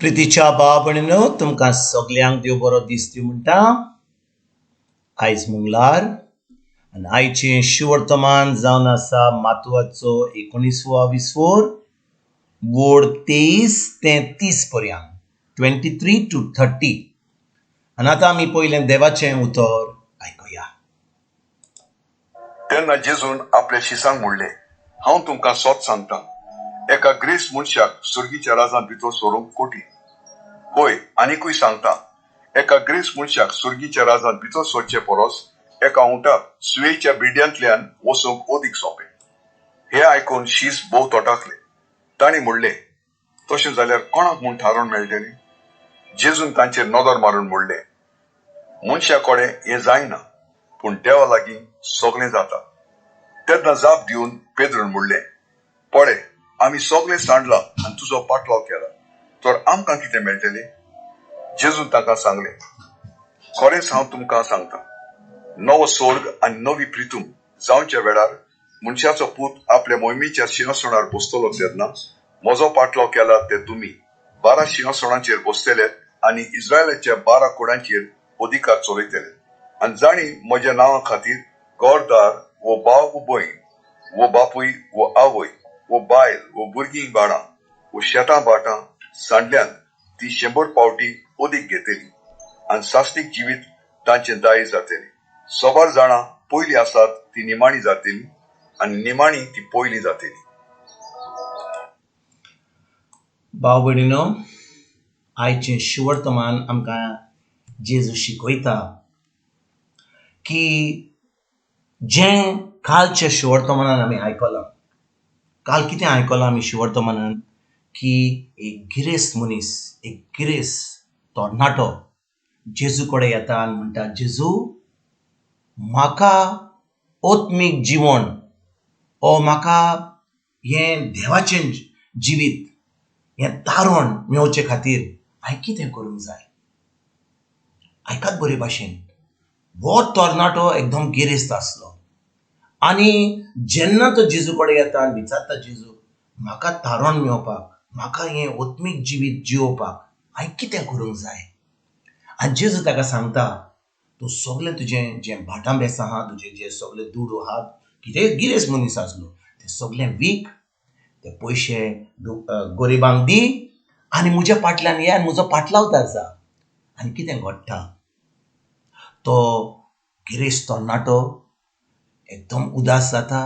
प्रितीच्या बाबणीनो तुमकां सगल्यांक देव बरो दीस दिवं म्हणटा. आयज मंगळार आनी आयचें शिवर्तमान जावन आसा मातवाचो 19वा विसवोर वोड 23 ते 30 पर्यंत 23 to 30. आनी आतां आमी पयलें देवाचें उतर आयकुया. तेन्ना जेजून आपल्या शिसांक म्हणलें, हांव तुमकां सोत सांगता, एका ग्रेस मनशाक सुर्गीच्या राजांत भितर सोरूंक कोटी. होय, आनीकूय सांगता, एका ग्रेस मनशाक सुर्गीच्या राजांत भितर सोरचे परस एका उंटाक सुयेच्या बिड्यांतल्यान वचूंक ओदीक सोंपें. हें आयकून शीस भोव तोटाकले. तांणी म्हणलें, तशें जाल्यार कोणाक म्हूण थारोवन मेळटलें? जेजून तांचेर नदर मारून म्हणलें, मनशा कडेन हें जायना, पूण देवा लागीं सगळें जाता. तेन्ना जाप दिवन पेद्रून म्हणलें, पळय, आमी सगळें सांडलां आनी तुजो पाटलाव केला, तर आमकां कितें मेळटलें? जेजून ताका सांगलें, खरेंच हांव तुमकां सांगता, नवो स्वर्ग आनी नवी प्रितूम जावच्या वेळार मनशाचो पूत आपल्या मोहिमेच्या सिंहासनार बसतलो तेन्ना म्हजो पाटलाव केला ते तुमी 12 सिंहासनांचेर बसतले आनी इस्रायलाच्या 12 कुळांचेर अधिकार चलयतले. आनी जाणी म्हज्या नांवा खातीर घरदार वो भाव वो भयण वो बापूय वो आवय वो बायल वो भुरगीं बाळां वो शेतां भाटां सांडल्यान ती 100 पावटी ओदीक घेतली आनी सास्तीक जिवीत तांचे दायज जातली. सोबार जाणां पयलीं आसात ती निमाणी जातली आनी निमाणी ती पयलीं जातली. भाव भयणीनो, आयचें शिवर्तमान आमकां जेजू शिकयता की जें कालच्या शिवर्तमानान आमी आयकलां. काल कितें आयकलां आमी शिवर्तमानान की एक गिरेस्त मनीस, एक गिरेस्त तरणाटो जेजू कडेन येता आनी म्हणटा, जेजू, म्हाका आत्मीक जिवण ओ म्हाका हें देवाचें जिवीत, हें तारण मेळचे खातीर हांवें कितें करूंक जाय? आयकात बरे भाशेन, हो तरणाटो एकदम गिरेस्त आसलो आनी जेन्ना तो जेजू कडेन येता आनी विचारता, जेजू, म्हाका तारण मेळपाक, म्हाका हें आत्मीक जिवीत जिवोवपाक हांवें कितें करूंक जाय? आनी जेजू ताका सांगता, तूं सगळें तुजें जें भाटां बेसां आहा, तुजें जें सगळें दुडू आहा, कितें गिरेस्त मनीस आसलो, तें सगळें वीक, ते पयशे गरिबांक दी आनी म्हज्या फाटल्यान ये आनी म्हजो पाटलावदार जा. आनी कितें घडटा? तो गिरेस्त तरणाटो एकदम उदास जाता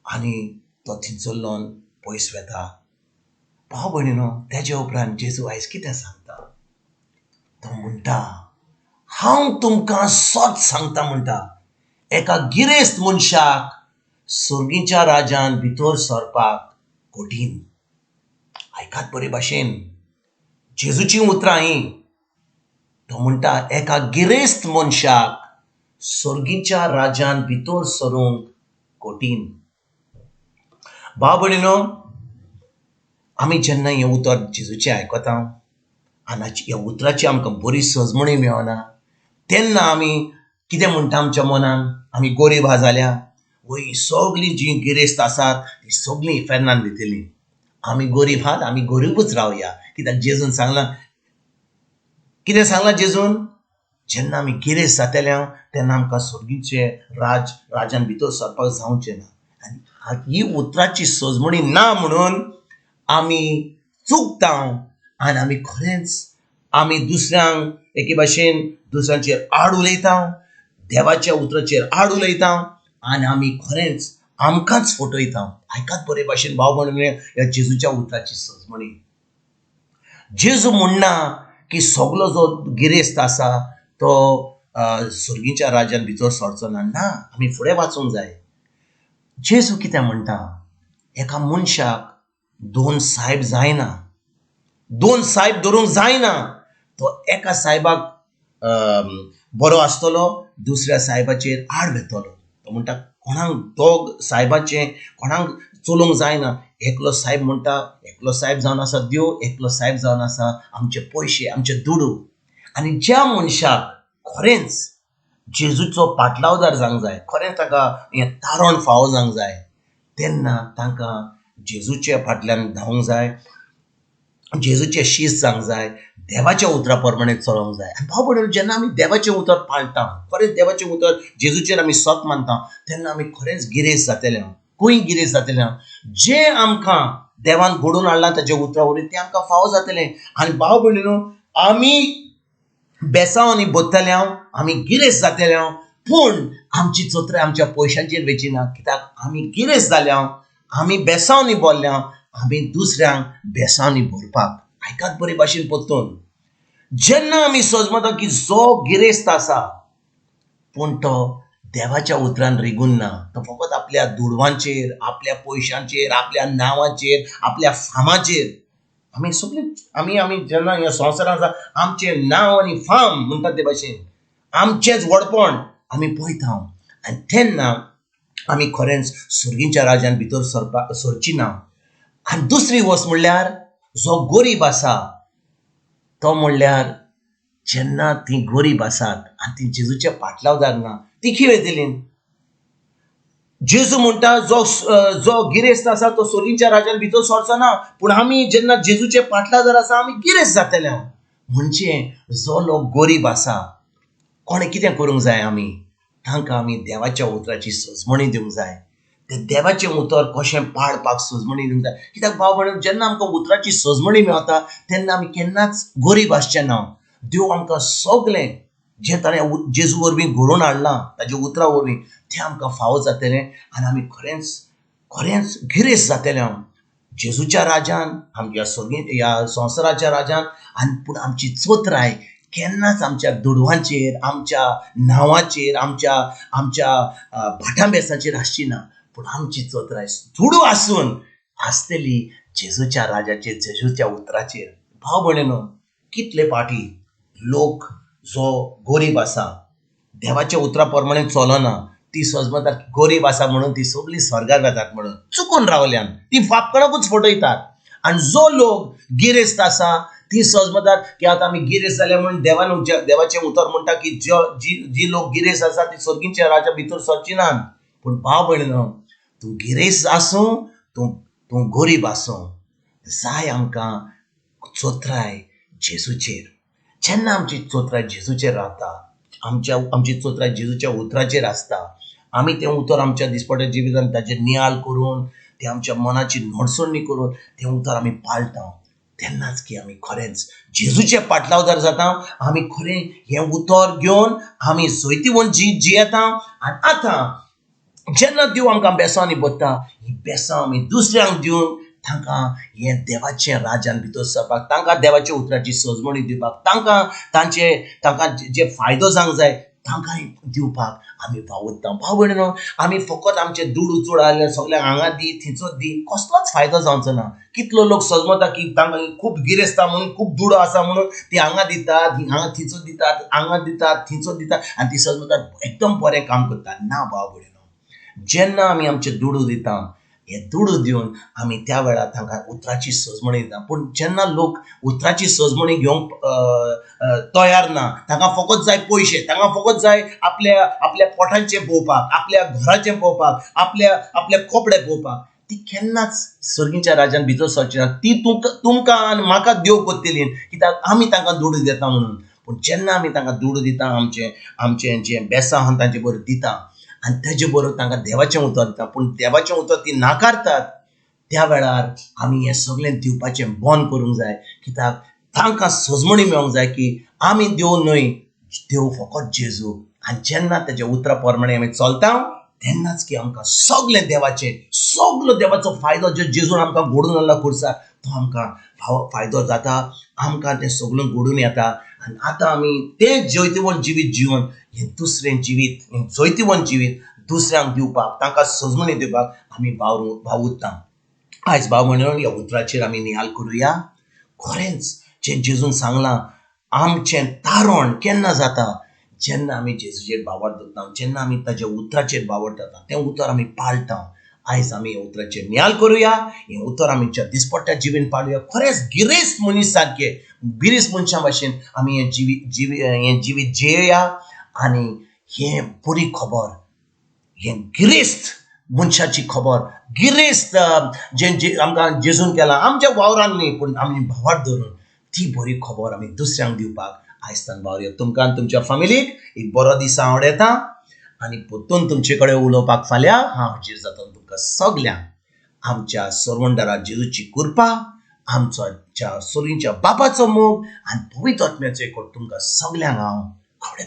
आनी तो थिंचरलोन पयस वेता. भाव भयणीनो, तेज्या उपरांत जेजू आयज कितें सांगता? तो म्हणटा, हांव तुमकां सोत सांगता म्हणटा, एका गिरेस्त मनशाक सुर्गीच्या राजान भितर सरपाक कठीण. आयकात बरे भाशेन, जेजूची उतरां ही. तो म्हणटा, एका गिरेस्त मनशाक सुर्गीच्या राजान भितर सरूंक कठीण. भाव भयणीनो, आमी जेन्ना हें उतर जेजूचें आयकता आनी ह्या उतराची आमकां बरी समजणी मेळना, तेन्ना आमी कितें म्हणटा आमच्या मनान? आमी गरीब आहा जाल्यार वय सगळीं जीं गिरेस्त आसात तीं सगळीं फेर्नान भितरलीं. आमी गरीब आहात, आमी गरीबूच रावया. कित्याक जेजून सांगलां, कितें सांगलां जेजून? जेन्ना आमी गिरेस्त जातले तेन्ना आमकां सुर्गीचे राजान भितर सरपाक जावचें ना. आनी ही उतराची समजणी ना म्हणून आमी चुकता आनी आमी खरेंच आमी दुसऱ्यांक एके भाशेन दुसऱ्यांचेर आड उलयता, देवाच्या उतराचेर आड उलयता आनी आमी खरेंच आमकांच फटयता. आयकात बरे भाशेन भाव भयणीनो, ह्या जेजूच्या उतराची समजणी. जेजू म्हणना की सगळो जो गिरेस्त आसा तो सुर्गीच्या राजान भितर सरचो ना. ना, आमी फुडें वाचूंक जाय. जेजू कितें म्हणटा? एका मनशाक 2 साहेब जायना, 2 साहेब धरूंक जायना. तो एका साहेबाक बरो आसतलो, दुसऱ्या साहेबाचेर आड वेतलो. तो म्हणटा, कोणाक दोग साहेबाचें कोणाक चलोवंक जायना. एकलो साहेब म्हणटा, एकलो साहेब जावन आसा देव, एकलो साहेब जावन आसा आमचे पयशे, आमचे दुडू. आनी ज्या मनशाक खरेंच जेजूचो पाटलावदार जावंक जाय, खरेंच ताका हें तारण फावो जावंक जाय, तेन्ना तांकां जेजूच्या फाटल्यान धांवूंक जाय जेजूचे शीस जावंक जाय, देवाच्या उतरा प्रमाणे चलोवंक जाय. आनी भाव भयणीनो, जेन्ना आमी देवाचें उतर पाळटा, खरेंच देवाचें उतर जेजूचेर आमी सत मानता, तेन्ना आमी खरेंच गिरेस्त जातले हांव. खंय गिरेस्त जातले हांव? जें आमकां देवान घडोवन हाडलां ताच्या उतरा वरवीं तें आमकां फावो जातलें. आनी भाव भयणीनो, आमी बेसांवांनी बदतले हांव, आमी गिरेस्त जातले हांव, पूण आमची चोत्राय आमच्या पयशांचेर वेचिना. कित्याक आमी गिरेस्त जाले हांव, आमी बेसांवांनी बोरले हांव, आमी दुसऱ्यांक बेसांवांनी भरपाक. आयकात बरे भाशेन परतून, जेन्ना आमी समजता की जो गिरेस्त आसा पूण तो देवाच्या उतरान रिगून ना, तो फकत आपल्या दुडवांचेर, आपल्या पयशांचेर, आपल्या नांवाचेर, आपल्या फामाचेर, आमी सगळे आमी जेन्ना ह्या संवसारांत आसा, आमचें नांव आनी फाम म्हणटात ते भाशेन आमचेंच व्हडपण आमी पळयता. आनी तेन्ना आमी खरेंच सुर्गीच्या राज्यान भितर सरची ना. आनी दुसरी वस्त म्हणल्यार जो गरीब आसा तो म्हणल्यार जेन्ना ती गरीब आसात आनी ती जेजूचे पाटलावदार ना, ती खंय वयतली? जेजू म्हणटा जो गिरेस्त आसा तो सुर्गीच्या राज्यान भितर सरचो ना, पूण आमी जेन्ना जेजूचे पाटलावदार आसा आमी गिरेस्त जातले. म्हणजे जो लोक गरीब आसा, कोणें कितें करूंक जाय? तांकां आमी देवाच्या उतराची सजमणी दिवंक जाय. ते देवाचें उतर कशें पाळपाक सजमणी दिवंक जाय. कित्याक भाव भयणीनो, जेन्ना आमकां उतराची सजमणी मेळटा तेन्ना आमी केन्नाच गरीब आसचे ना. देव आमकां सगळें जें ताणें जेजू वरवीं घडोवन हाडलां ताच्या उतरा वरवीं तें आमकां फावो जातलें. आनी आमी खरेंच खरेंच गिरेस्त जातले जेजूच्या राज्यान, आमच्या ह्या संवसाराच्या राज्यान. आनी पूण आमची चोत्राय केन्नाच आमच्या दुडवांचेर, आमच्या नांवाचेर, आमच्या भाटांबेसाचेर आसची ना. पूण आमची चोत्राय दुडू आसून आसतली जेजूच्या राज्याचेर, जेजूच्या उतराचेर. भाव भयणीनो, कितले फाटी लोक जो गरीब आसा, देवाच्या उतरा प्रमाणे चलना, ती समजतात गरीब आसा म्हणून ती सगळी स्वर्गाक वतात म्हणून चुकून रावल्यान ती फापकणाकूच फटयतात. आनी जो लोक गिरेस्त आसा ती समजतात की आतां आमी गिरेस्त जाले म्हणून देवाचें उतर म्हणटा की जी लोक गिरेस्त आसा ती सुर्गीच्या राज्या भितर सरची नात. पूण भाव भयणीनो, तूं गिरेस्त आसूं, तूं गरीब आसूं, जाय आमकां चोत्राय जेजूचेर. जेन्ना आमची चोत्राय जेजूचेर रावता, आमची चोत्राय जेजूच्या उतराचेर आसता, आमी तें उतर आमच्या दिसपट्या जिवितांत ताचेर नियाळ करून, तें आमच्या मनाची नडसणणी करून तें उतर आमी पाळटा, तेन्नाच की आमी खरेंच जेजूचे पाटलावदार जाता. आमी खरें हें उतर घेवन आमी जैतिवंत जीत जियेता. आनी आतां जेन्ना देव आमकां बेसांवांनी बदता, ही बेसां आमी दुसऱ्यांक दिवन तांकां हें देवाचें राज्यान भितर सरपाक, तांकां देवाच्या उतराची सजमणी दिवपाक, तांकां जे फायदो जावंक जाय तांकांय दिवपाक आमी वावुरता. भाव भयणीनो, आमी फकत आमचे दूड उचूड आयले सगळ्यांक हांगा दी, थिंचो दी, कसलोच फायदो जावचो ना. कितलो लोक समजता की तांकां खूब गिरेस्त म्हणून, खूब दुडो आसा म्हणून ती हांगा दितात, हांगा थिंचो दितात, हांगा दितात, थिंचो दितात, आनी ती समजतात एकदम बरें काम करतात. ना भाव भयणीनो, जेन्ना आमी आमचे दुडू दिता, हे दुडू दिवन आमी त्या वेळार तांकां उतराची सजमणी दिता. पूण जेन्ना लोक उतराची सजमणी घेवंक तयार ना, तांकां फकत जाय पयशे, तांकां फकत जाय आपल्या पोटांचें पळोवपाक, आपल्या घराचें पळोवपाक, आपले कपडे पळोवपाक, ती केन्नाच सुर्गीच्या राज्यान भितर सरची ना. ती तुमकां आनी म्हाका देव करतली, कित्याक आमी तांकां दुडू दिता म्हणून. पूण जेन्ना आमी तांकां दुडू दिता, आमचें जें बेसां आसा तांचे बरोबर दिता, आनी तेजे बरोबर तांकां देवाचें उतर दिता, पूण देवाचें उतर ती नाकारतात, त्या वेळार आमी हें सगळें दिवपाचें बंद करूंक जाय. कित्याक तांकां सजमणी मेळोंक जाय की आमी देव न्हय, देव फकत जेजू. आनी जेन्ना तेज्या उतरा प्रमाणे आमी चलता, तेन्नाच की आमकां सगळें सगळो देवाचो फायदो जो जेजून आमकां घडोवन हाडला खुर्सार, तो आमकां फायदो जाता. आमकां तें सगळें घडोवन येता. आनी आतां आमी तें जैतिवंत जिवीत जिवन, हें दुसरें जिवीत, हें जैतिवंत जिवीत दुसऱ्यांक दिवपाक, तांकां सजमणी दिवपाक आमी वावुरता. आयज भाव भयणीनो, ह्या उतराचेर आमी नियाळ करुया. खरेंच जें जेजून सांगलां, आमचें तारण केन्ना जाता? जेन्ना आमी जेजूचेर बावर दवरता, जेन्ना आमी ताच्या उतराचेर बावर दवरता, तें उतर आमी पाळटा. आयज आमी हे उतराचेर नियाळ करुया, हें उतर आमच्या दिसपट्ट्या जिवीन पाळुया. खरेंच गिरेस्त मनीस सारके, गिरेस्त मनशां भाशेन आमी हें जिवीत जियेया. आनी हें बरी खबर, हें गिरेस्त मनशाची खबर गिरेस्त जे आमकां जेजून केलां आमच्या वावरांत न्ही पूण आमी भावार्थ धरून ती बरी खबर आमी दुसऱ्यांक दिवपाक आयजतान भावऱ्यो तुमकां आनी तुमच्या फॅमिलीक एक बरो दीस हांव येता आनी परतून तुमचे कडेन उलोवपाक फाल्यां हांव हाजीर जाता तुमकां सगल्यांक आमच्या सर्वंडरा जेजूची कृपा आमच्या सगळींच्या बापाचो मोग आनी पवित्र आत्म्याचो एकवट तुमकां सगल्यांक हांव आवडटा.